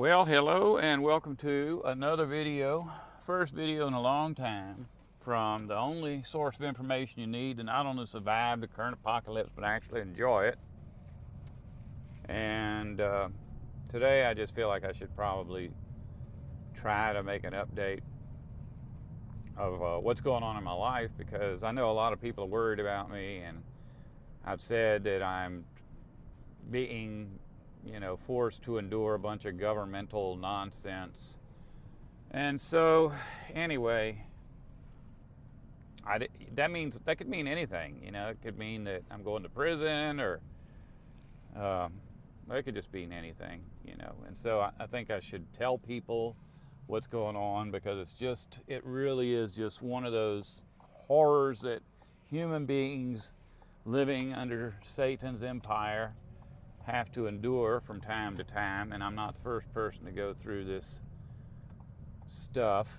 Well, hello and welcome to another video, first video in a long time, from the only source of information you need to not only survive the current apocalypse but actually enjoy it. And today I just feel like I should probably try to make an update of what's going on in my life, because I know a lot of people are worried about me, and I've said that I'm being forced to endure a bunch of governmental nonsense. And so, anyway, that could mean anything. It could mean that I'm going to prison, or it could just mean anything. And so I think I should tell people what's going on, because it really is just one of those horrors that human beings living under Satan's empire have to endure from time to time. And I'm not the first person to go through this stuff,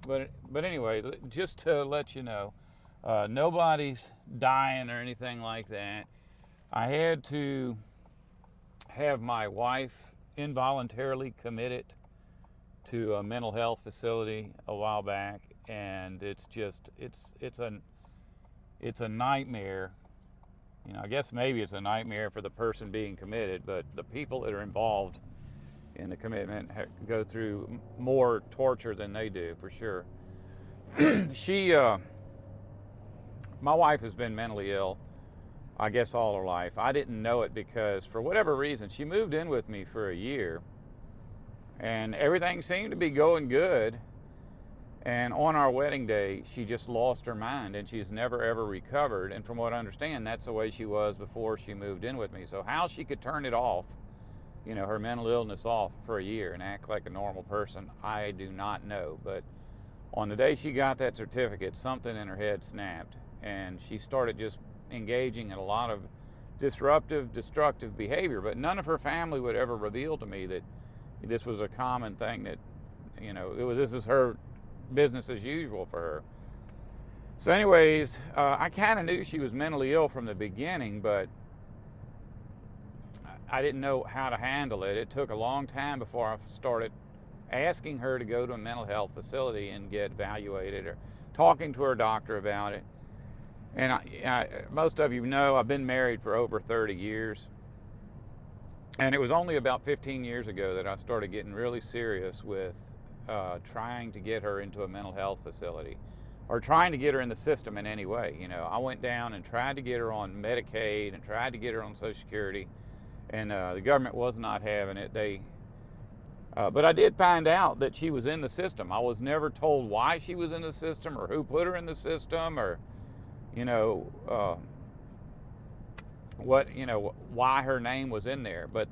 but anyway, just to let you know, nobody's dying or anything like that. I had to have my wife involuntarily committed to a mental health facility a while back, and it's a nightmare. I guess maybe it's a nightmare for the person being committed, but the people that are involved in the commitment go through more torture than they do, for sure. My wife has been mentally ill, I guess, all her life. I didn't know it because, for whatever reason, she moved in with me for a year, and everything seemed to be going good. And on our wedding day, she just lost her mind, and she's never ever recovered. And from what I understand, that's the way she was before she moved in with me. So how she could turn it off, her mental illness off, for a year and act like a normal person, I do not know. But on the day she got that certificate, something in her head snapped, and she started just engaging in a lot of disruptive, destructive behavior. But none of her family would ever reveal to me that this was a common thing, that this is her business as usual for her. So anyways, I kind of knew she was mentally ill from the beginning, but I didn't know how to handle it. It took a long time before I started asking her to go to a mental health facility and get evaluated, or talking to her doctor about it. And most of you know, I've been married for over 30 years. And it was only about 15 years ago that I started getting really serious with trying to get her into a mental health facility, or trying to get her in the system in any way. I went down and tried to get her on Medicaid and tried to get her on Social Security, and the government was not having it. But I did find out that she was in the system. I was never told why she was in the system, or who put her in the system, or why her name was in there. But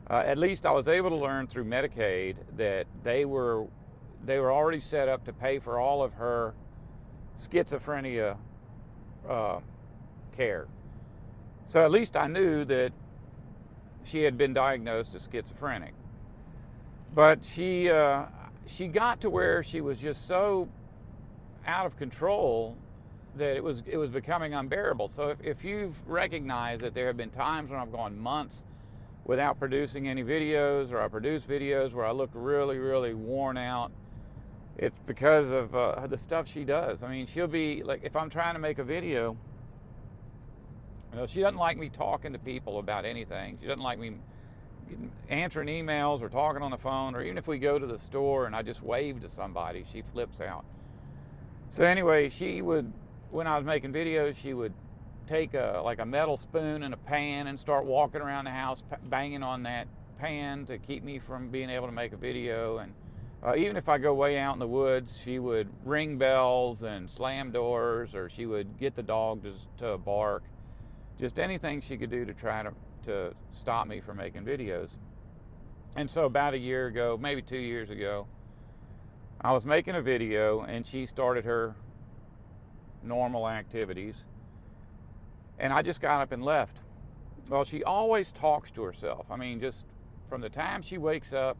at least I was able to learn through Medicaid that they were already set up to pay for all of her schizophrenia care. So at least I knew that she had been diagnosed as schizophrenic. But she got to where she was just so out of control that it was becoming unbearable. So if you've recognized that there have been times when I've gone months without producing any videos, or I produce videos where I look really, really worn out, it's because of the stuff she does. I mean, she'll be like, if I'm trying to make a video, she doesn't like me talking to people about anything. She doesn't like me answering emails or talking on the phone, or even if we go to the store and I just wave to somebody, she flips out. So anyway, when I was making videos, she would take a metal spoon and a pan and start walking around the house banging on that pan to keep me from being able to make a video. And even if I go way out in the woods, she would ring bells and slam doors, or she would get the dog to bark. Just anything she could do to try to stop me from making videos. And so about a year ago, maybe 2 years ago, I was making a video, and she started her normal activities, and I just got up and left. Well, she always talks to herself. I mean, just from the time she wakes up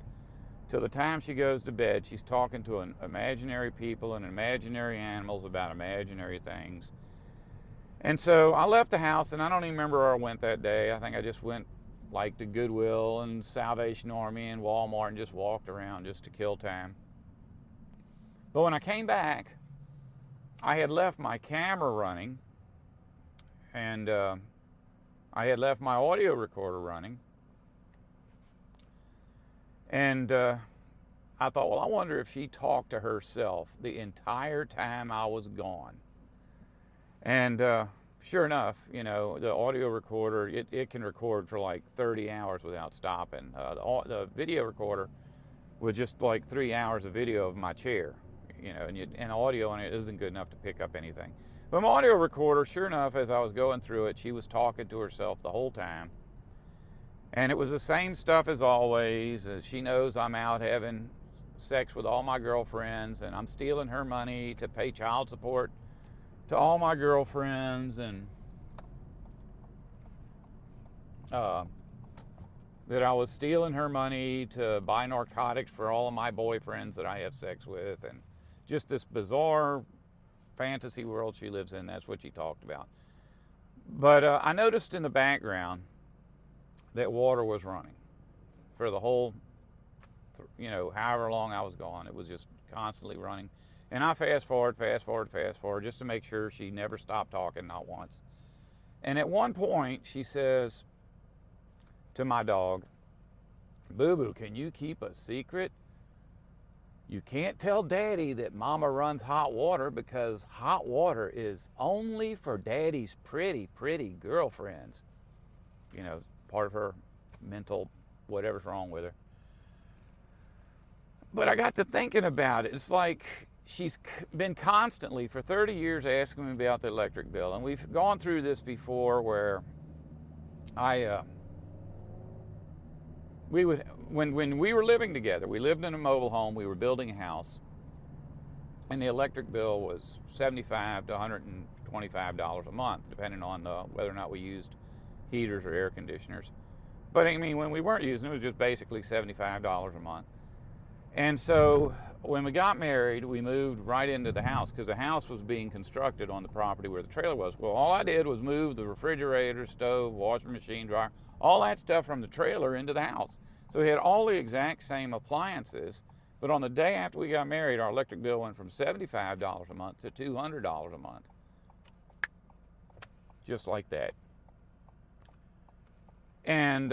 till the time she goes to bed, she's talking to imaginary people and imaginary animals about imaginary things. And so I left the house, and I don't even remember where I went that day. I think I just went like the Goodwill and Salvation Army and Walmart and just walked around just to kill time. But when I came back, I had left my camera running, and I had left my audio recorder running. And I thought, well, I wonder if she talked to herself the entire time I was gone. And sure enough, you know, the audio recorder, it can record for like 30 hours without stopping. The video recorder was just like 3 hours of video of my chair, you know, and audio on it isn't good enough to pick up anything. But my audio recorder, sure enough, as I was going through it, she was talking to herself the whole time. And it was the same stuff as always. She knows I'm out having sex with all my girlfriends, and I'm stealing her money to pay child support to all my girlfriends, and that I was stealing her money to buy narcotics for all of my boyfriends that I have sex with, and just this bizarre fantasy world she lives in. That's what she talked about. But I noticed in the background that water was running for the whole, you know, however long I was gone. It was just constantly running. And I fast forward, just to make sure she never stopped talking, not once. And at one point, she says to my dog, "Boo Boo, can you keep a secret? You can't tell Daddy that Mama runs hot water, because hot water is only for Daddy's pretty, pretty girlfriends." You know, part of her mental whatever's wrong with her. But I got to thinking about it. It's like she's been constantly for 30 years asking me about the electric bill. And we've gone through this before, where when we were living together, we lived in a mobile home, we were building a house, and the electric bill was $75 to $125 a month, depending on whether or not we used heaters or air conditioners. But I mean, when we weren't using it, it was just basically $75 a month. And so when we got married, we moved right into the house, because the house was being constructed on the property where the trailer was. Well, all I did was move the refrigerator, stove, washing machine, dryer, all that stuff from the trailer into the house. So we had all the exact same appliances. But on the day after we got married, our electric bill went from $75 a month to $200 a month. Just like that. And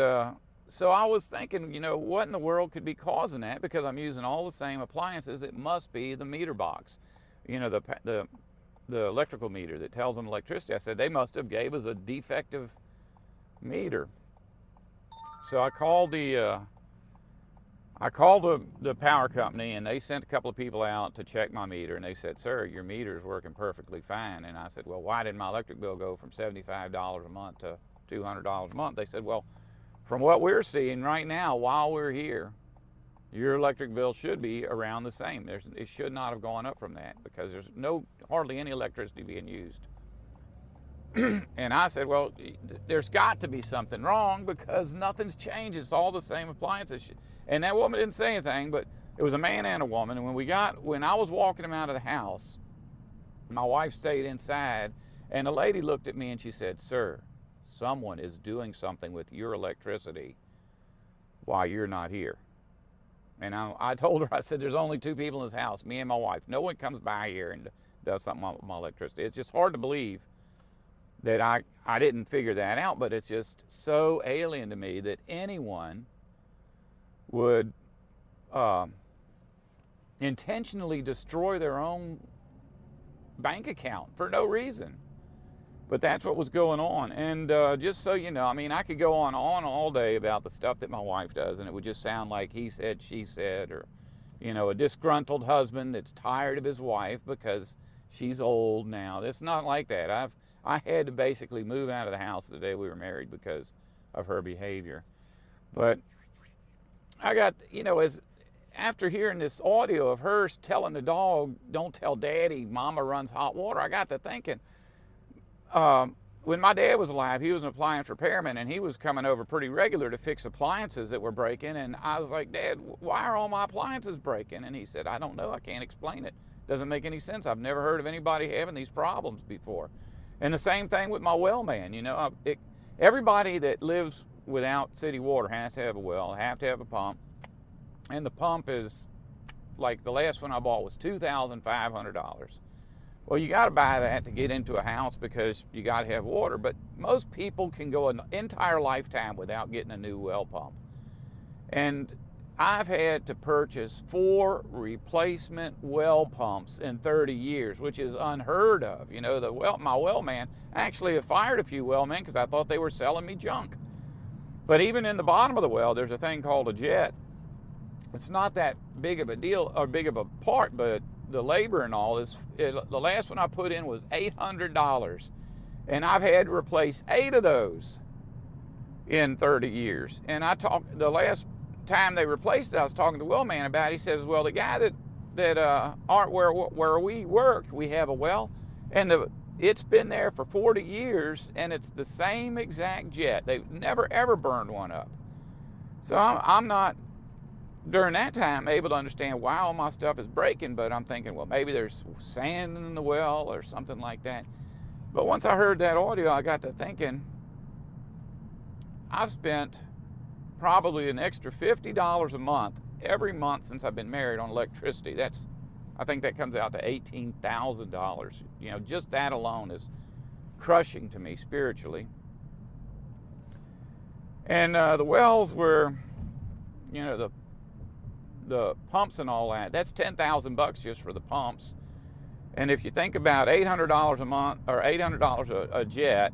so I was thinking, you know, what in the world could be causing that? Because I'm using all the same appliances. It must be the meter box, you know, the electrical meter that tells them electricity. I said they must have gave us a defective meter. So I called the power company, and they sent a couple of people out to check my meter, and they said, "Sir, your meter is working perfectly fine." And I said, "Well, why did my electric bill go from $75 a month to $200 a month?" They said, "Well, from what we're seeing right now while we're here, your electric bill should be around the same. It should not have gone up from that, because there's hardly any electricity being used." And I said, "Well, there's got to be something wrong, because nothing's changed. It's all the same appliances." And that woman didn't say anything, but it was a man and a woman. And when I was walking them out of the house, my wife stayed inside, and the lady looked at me and she said, "Sir, someone is doing something with your electricity while you're not here." And I told her, I said, "There's only two people in this house, me and my wife. No one comes by here and does something with my electricity." It's just hard to believe that I didn't figure that out, but it's just so alien to me that anyone would intentionally destroy their own bank account for no reason. But that's what was going on. And just so you know, I mean, I could go on all day about the stuff that my wife does, and it would just sound like he said, she said, or, you know, a disgruntled husband that's tired of his wife because she's old now. It's not like that. I had to basically move out of the house the day we were married because of her behavior. But I got, you know, after hearing this audio of hers telling the dog, "Don't tell Daddy Mama runs hot water," I got to thinking, when my dad was alive, he was an appliance repairman, and he was coming over pretty regular to fix appliances that were breaking. And I was like, "Dad, why are all my appliances breaking?" And he said, "I don't know. I can't explain it. Doesn't make any sense. I've never heard of anybody having these problems before." And the same thing with my well man. You know, everybody that lives without city water has to have a well, have to have a pump. And the pump is, like the last one I bought was $2,500. Well, you got to buy that to get into a house because you got to have water. But most people can go an entire lifetime without getting a new well pump. And I've had to purchase 4 replacement well pumps in 30 years, which is unheard of. You know, my well man, actually have fired a few well men because I thought they were selling me junk. But even in the bottom of the well, there's a thing called a jet. It's not that big of a deal or big of a part, but the labor and all the last one I put in was $800, and I've had to replace 8 of those in 30 years. And the last time they replaced it, I was talking to the well man about it. He says, well, the guy that aren't where we work, we have a well, and it's been there for 40 years, and it's the same exact jet. They've never ever burned one up. So I'm not, during that time, able to understand why all my stuff is breaking, but I'm thinking, well, maybe there's sand in the well or something like that. But once I heard that audio, I got to thinking, I've spent probably an extra $50 a month every month since I've been married on electricity. I think that comes out to $18,000. You know, just that alone is crushing to me spiritually. And the wells were, you know, the pumps and all that, that's $10,000 just for the pumps. And if you think about $800 a month, or $800 a jet,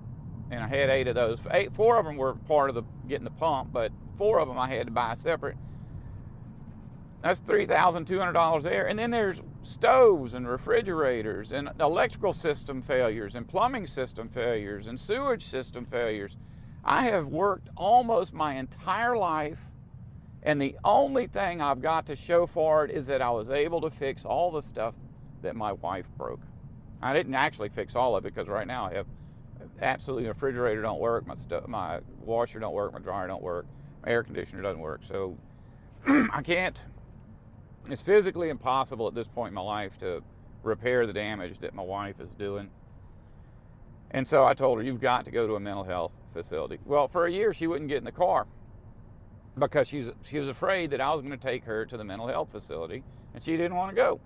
and I had 8 of those, 4 of them were part of getting the pump, but 4 of them I had to buy separate. That's $3,200 there. And then there's stoves and refrigerators and electrical system failures and plumbing system failures and sewage system failures. I have worked almost my entire life, and the only thing I've got to show for it is that I was able to fix all the stuff that my wife broke. I didn't actually fix all of it because right now I have absolutely, the refrigerator don't work, my washer don't work, my dryer don't work, my air conditioner doesn't work. So I can't, it's physically impossible at this point in my life to repair the damage that my wife is doing. And so I told her, you've got to go to a mental health facility. Well, for a year she wouldn't get in the car, because she was afraid that I was going to take her to the mental health facility, and she didn't want to go.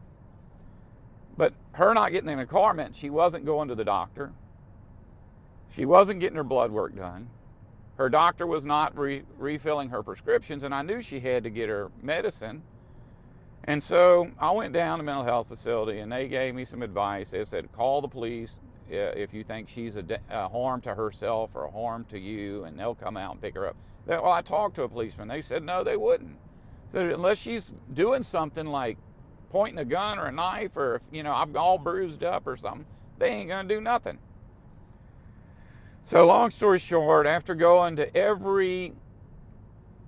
But her not getting in the car meant she wasn't going to the doctor. She wasn't getting her blood work done. Her doctor was not refilling her prescriptions, and I knew she had to get her medicine. And so I went down to the mental health facility, and they gave me some advice. They said, call the police if you think she's a harm to herself or a harm to you, and they'll come out and pick her up. Well, I talked to a policeman. They said, no, they wouldn't. So unless she's doing something like pointing a gun or a knife, or, you know, I'm all bruised up or something, they ain't going to do nothing. So long story short, after going to every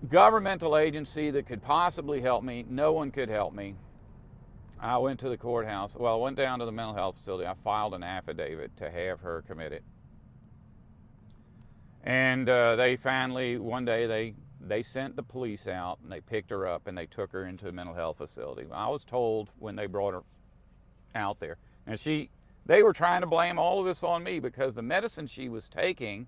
governmental agency that could possibly help me, no one could help me. I went to the courthouse. Well, I went down to the mental health facility. I filed an affidavit to have her committed. And they finally, one day, they sent the police out, and they picked her up, and they took her into a mental health facility. I was told when they brought her out there, and they were trying to blame all of this on me because the medicine she was taking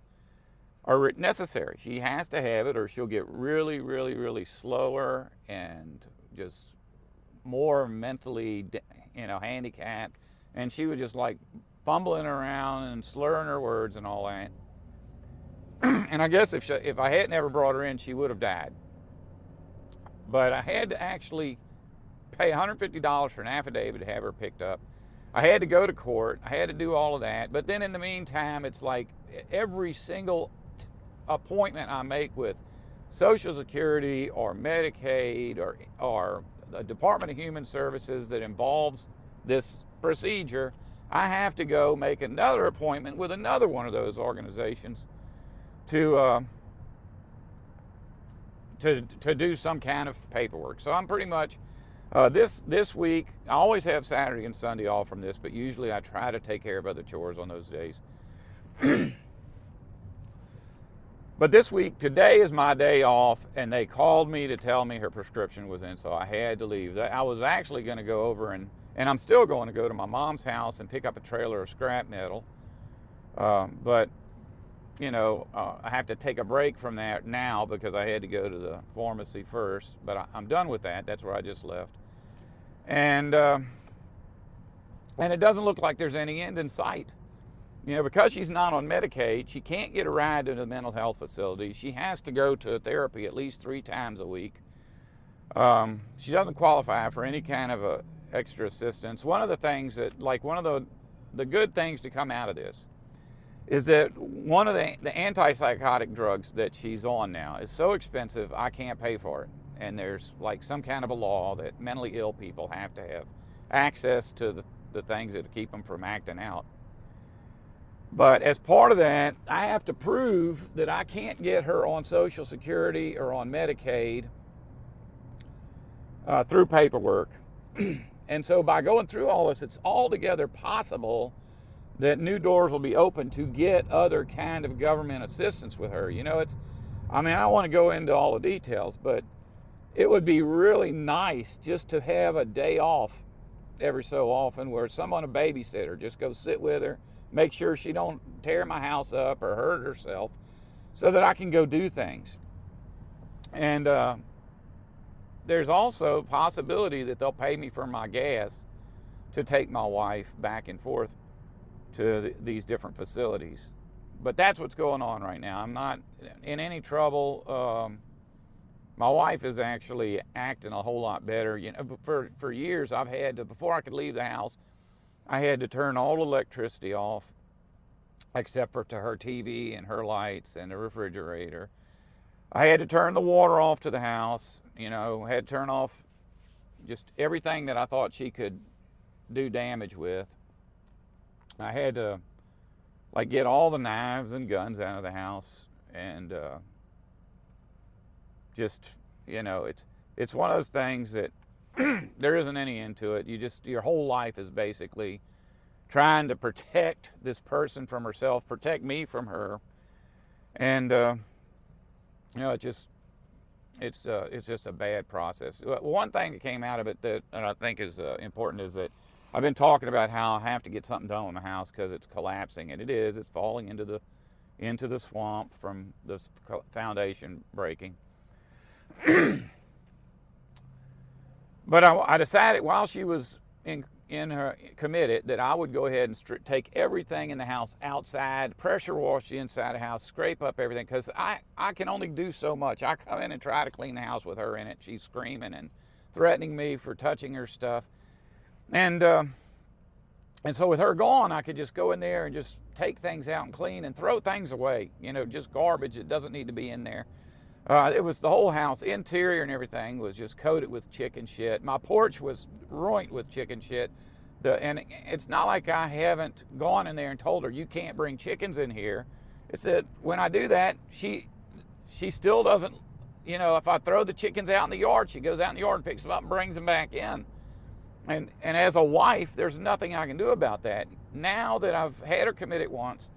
are necessary. She has to have it, or she'll get really, really, really slower and just more mentally, you know, handicapped. And she was just like fumbling around and slurring her words and all that. And I guess if I hadn't ever brought her in, she would have died. But I had to actually pay $150 for an affidavit to have her picked up. I had to go to court. I had to do all of that. But then in the meantime, it's like every single appointment I make with Social Security or Medicaid or the Department of Human Services that involves this procedure, I have to go make another appointment with another one of those organizations to do some kind of paperwork. So I'm pretty much this week, I always have Saturday and Sunday off from this, but usually I try to take care of other chores on those days. But this week, today is my day off, and they called me to tell me her prescription was in, so I had to leave. I was actually going to go over, and I'm still going to go to my mom's house and pick up a trailer of scrap metal. But I have to take a break from that now because I had to go to the pharmacy first. But I'm done with that. That's where I just left. And it doesn't look like there's any end in sight. Because she's not on Medicaid, she can't get a ride to the mental health facility. She has to go to therapy at least 3 times a week. She doesn't qualify for any kind of extra assistance. One of the things one of the good things to come out of this is that one of the antipsychotic drugs that she's on now is so expensive I can't pay for it. And there's some kind of a law that mentally ill people have to have access to the things that keep them from acting out. But as part of that, I have to prove that I can't get her on Social Security or on Medicaid through paperwork. And so by going through all this, it's altogether possible that new doors will be open to get other kind of government assistance with her. I don't want to go into all the details, but it would be really nice just to have a day off every so often where someone, a babysitter, just go sit with her, make sure she don't tear my house up or hurt herself, so that I can go do things. And there's also a possibility that they'll pay me for my gas to take my wife back and forth to these different facilities. But that's what's going on right now. I'm not in any trouble. My wife is actually acting a whole lot better. For years I've had to, before I could leave the house, I had to turn all the electricity off except for to her TV and her lights and the refrigerator. I had to turn the water off to the house, had to turn off just everything that I thought she could do damage with. I had to get all the knives and guns out of the house, and it's one of those things that there isn't any end to it. Your whole life is basically trying to protect this person from herself, protect me from her, and it's just a bad process. One thing that came out of it that I think is important is that I've been talking about how I have to get something done with my house because it's collapsing, and it is. It's falling into the swamp from the foundation breaking. But I decided while she was in her committed that I would go ahead and take everything in the house outside, pressure wash the inside of the house, scrape up everything, because I can only do so much. I come in and try to clean the house with her in it. She's screaming and threatening me for touching her stuff. And so with her gone, I could just go in there and just take things out and clean and throw things away, just garbage that doesn't need to be in there. It was the whole house, interior and everything was just coated with chicken shit. My porch was ruined with chicken shit. And it's not like I haven't gone in there and told her, you can't bring chickens in here. It's that when I do that, she still doesn't, if I throw the chickens out in the yard, she goes out in the yard and picks them up and brings them back in. And as a wife, there's nothing I can do about that. Now that I've had her committed once,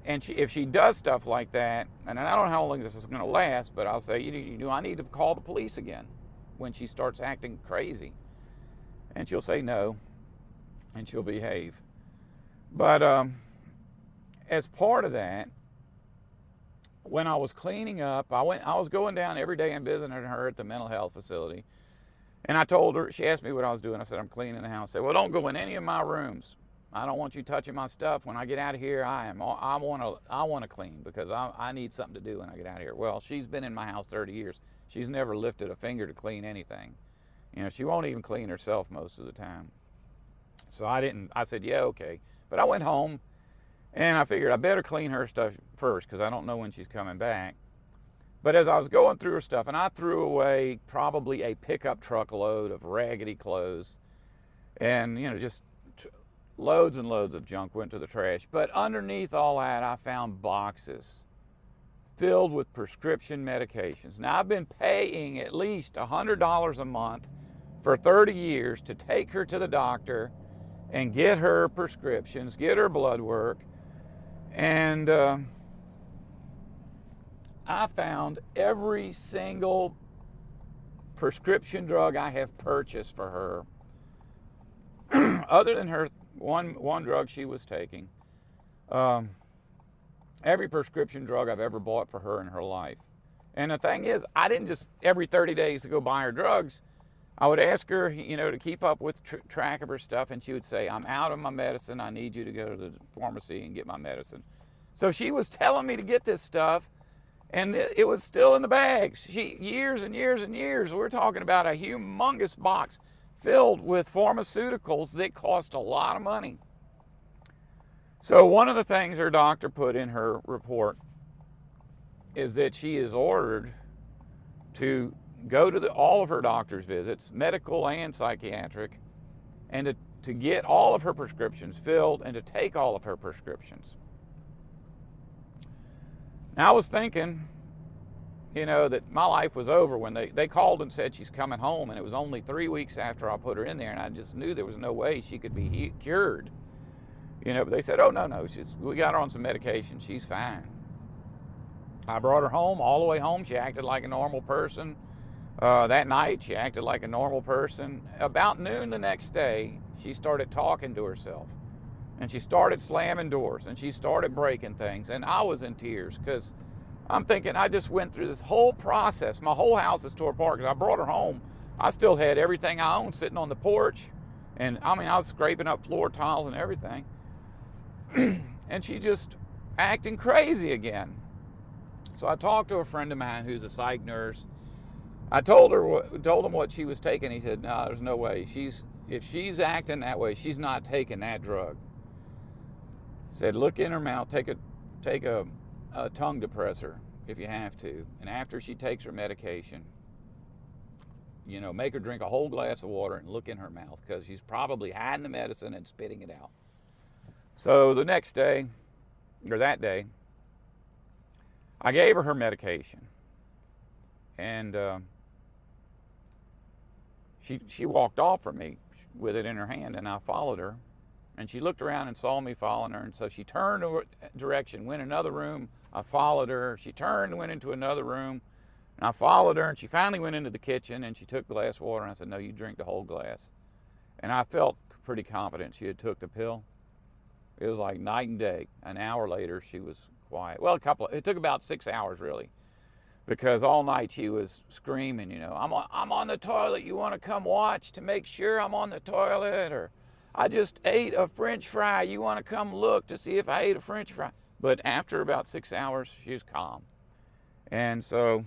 and if she does stuff like that, and I don't know how long this is going to last, but I'll say, I need to call the police again when she starts acting crazy. And she'll say no, and she'll behave. But as part of that, when I was cleaning up, I was going down every day and visiting her at the mental health facility. And I told her, she asked me what I was doing. I said, I'm cleaning the house. I said, well, don't go in any of my rooms. I don't want you touching my stuff. When I get out of here, I want to clean because I need something to do when I get out of here. Well, she's been in my house 30 years. She's never lifted a finger to clean anything. She won't even clean herself most of the time. So I said, yeah, okay. But I went home and I figured I better clean her stuff first because I don't know when she's coming back. But as I was going through her stuff, and I threw away probably a pickup truck load of raggedy clothes, and just loads and loads of junk went to the trash. But underneath all that, I found boxes filled with prescription medications. Now, I've been paying at least $100 a month for 30 years to take her to the doctor and get her prescriptions, get her blood work, and I found every single prescription drug I have purchased for her, other than her one drug she was taking. every prescription drug I've ever bought for her in her life. And the thing is, I didn't just every 30 days to go buy her drugs. I would ask her, to keep up with track of her stuff, and she would say, I'm out of my medicine. I need you to go to the pharmacy and get my medicine. So she was telling me to get this stuff, and it was still in the bags. Years and years and years. We're talking about a humongous box filled with pharmaceuticals that cost a lot of money. So one of the things her doctor put in her report is that she is ordered to go to all of her doctor's visits, medical and psychiatric, and to get all of her prescriptions filled and to take all of her prescriptions. Now I was thinking, that my life was over when they called and said she's coming home, and it was only 3 weeks after I put her in there, and I just knew there was no way she could be cured. But they said, oh, no, we got her on some medication. She's fine. I brought her home, all the way home. She acted like a normal person. That night, she acted like a normal person. About noon the next day, she started talking to herself. And she started slamming doors. And she started breaking things. And I was in tears because I'm thinking I just went through this whole process. My whole house is tore apart because I brought her home. I still had everything I owned sitting on the porch. And, I was scraping up floor tiles and everything. And she just acting crazy again. So I talked to a friend of mine who's a psych nurse. I told him what she was taking. He said, no, there's no way. If she's acting that way, she's not taking that drug. Said, look in her mouth, take a tongue depressor if you have to. And after she takes her medication, make her drink a whole glass of water and look in her mouth, because she's probably hiding the medicine and spitting it out. So the next day, or that day, I gave her medication. And she walked off from me with it in her hand, and I followed her. And she looked around and saw me following her, and so she turned a direction, went in another room. I followed her. She turned and went into another room, and I followed her, and she finally went into the kitchen, and she took a glass of water, and I said, no, you drink the whole glass. And I felt pretty confident she had took the pill. It was like night and day. An hour later, she was quiet. Well, it took about 6 hours, really, because all night she was screaming, I'm on the toilet. You want to come watch to make sure I'm on the toilet? Or I just ate a French fry. You want to come look to see if I ate a French fry? But after about 6 hours, she was calm. And so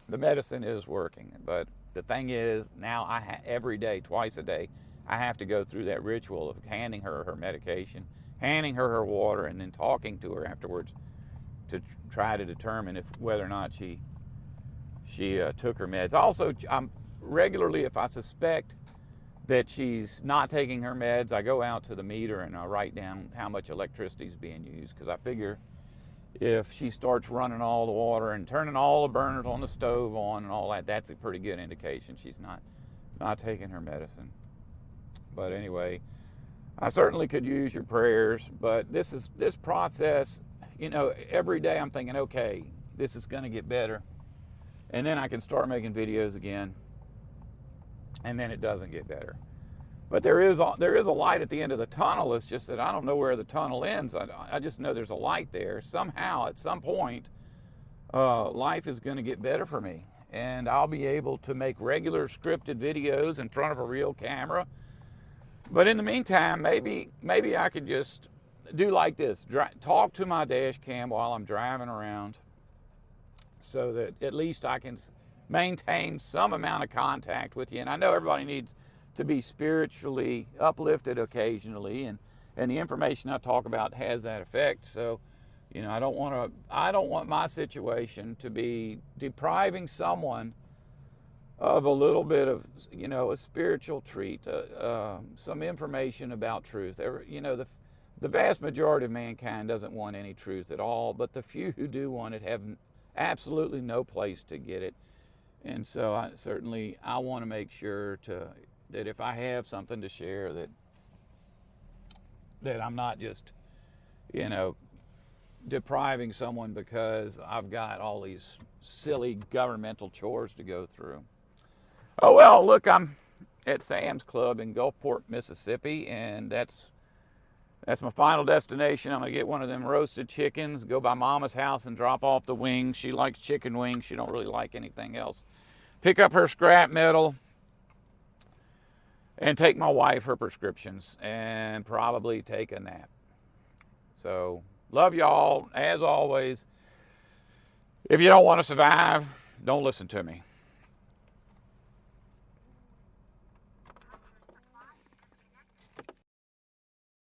the medicine is working. But the thing is, now every day, twice a day, I have to go through that ritual of handing her her medication, handing her her water, and then talking to her afterwards to try to determine whether or not she took her meds. Also, I'm regularly, if I suspect that she's not taking her meds, I go out to the meter and I write down how much electricity is being used, because I figure if she starts running all the water and turning all the burners on the stove on and all that, that's a pretty good indication she's not taking her medicine. But anyway, I certainly could use your prayers, but this process, every day I'm thinking, okay, this is going to get better. And then I can start making videos again. And then it doesn't get better. But there is a light at the end of the tunnel. It's just that I don't know where the tunnel ends. I just know there's a light there. Somehow, at some point, life is going to get better for me. And I'll be able to make regular scripted videos in front of a real camera. But in the meantime, maybe I could just do like this, talk to my dash cam while I'm driving around, so that at least I can maintain some amount of contact with you. And I know everybody needs to be spiritually uplifted occasionally, and the information I talk about has that effect. So, I don't want my situation to be depriving someone of a little bit of, a spiritual treat, some information about truth. The vast majority of mankind doesn't want any truth at all, but the few who do want it have absolutely no place to get it. And so I want to make sure that if I have something to share, that I'm not just, depriving someone because I've got all these silly governmental chores to go through. Oh, well, look, I'm at Sam's Club in Gulfport, Mississippi, and that's That's my final destination. I'm going to get one of them roasted chickens, go by Mama's house and drop off the wings. She likes chicken wings. She don't really like anything else. Pick up her scrap metal and take my wife her prescriptions and probably take a nap. So, love y'all. As always, if you don't want to survive, don't listen to me.